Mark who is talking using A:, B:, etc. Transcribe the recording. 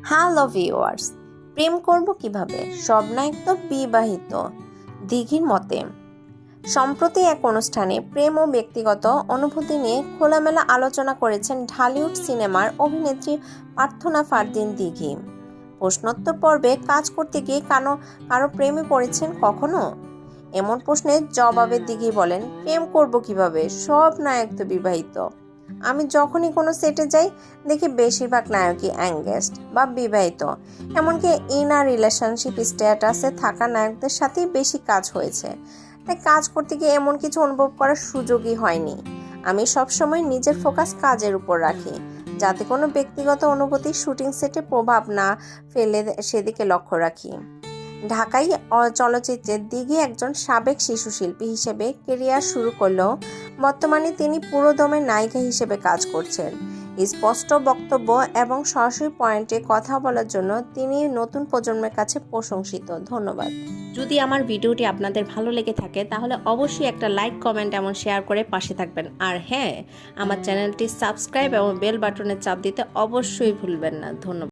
A: Hello viewers, প্রেম করব কিভাবে? সব নায়ক তো বিবাহিত। দিঘির মতে সম্প্রতি এক অনুষ্ঠানে প্রেম ও ব্যক্তিগত অনুভূতি নিয়ে খোলামেলা আলোচনা করেছেন ঢালিউড সিনেমার অভিনেত্রী প্রার্থনা ফারদিন দিঘি। প্রশ্নোত্তর পর্বে কাজ করতে গিয়ে কারো প্রেমে পড়েছেন কখনো? এমন প্রশ্নের জবাবে দিঘি বলেন, প্রেম করব কিভাবে? সব নায়ক তো বিবাহিত। আমি যখনই কোনো সেটে যাই দেখি বেশিরভাগ নায়কই এঙ্গেজড বা বিবাহিত। এমনকি ইনার রিলেশনশিপ স্ট্যাটাসে থাকা নায়কদের সাথেই বেশি কাজ হয়েছে। তাই কাজ করতে গিয়ে এমন কিছু অনুভব করার সুযোগই হয়নি। আমি সবসময় নিজের ফোকাস কাজের উপর রাখি, যাতে কোনো ব্যক্তিগত অনুভূতি শুটিং সেটে প্রভাব না ফেলে সেদিকে লক্ষ্য রাখি। ঢাকাই চলচ্চিত্রের দিঘি একজন সাবেক শিশু শিল্পী হিসেবে কেরিয়ার শুরু করলেও বর্তমানে তিনি পুরোদমে নায়িকা হিসেবে কাজ করছেন। স্পষ্ট বক্তব্য এবং সরাসরি পয়েন্টে কথা বলার জন্য তিনি নতুন প্রজন্মের কাছে প্রশংসিত। ধন্যবাদ। যদি আমার ভিডিওটি আপনাদের ভালো লেগে থাকে তাহলে অবশ্যই একটা লাইক, কমেন্ট এবং শেয়ার করে পাশে থাকবেন। আর হ্যাঁ, আমার চ্যানেলটি সাবস্ক্রাইব এবং বেল বাটনে চাপ দিতে অবশ্যই ভুলবেন না। ধন্যবাদ।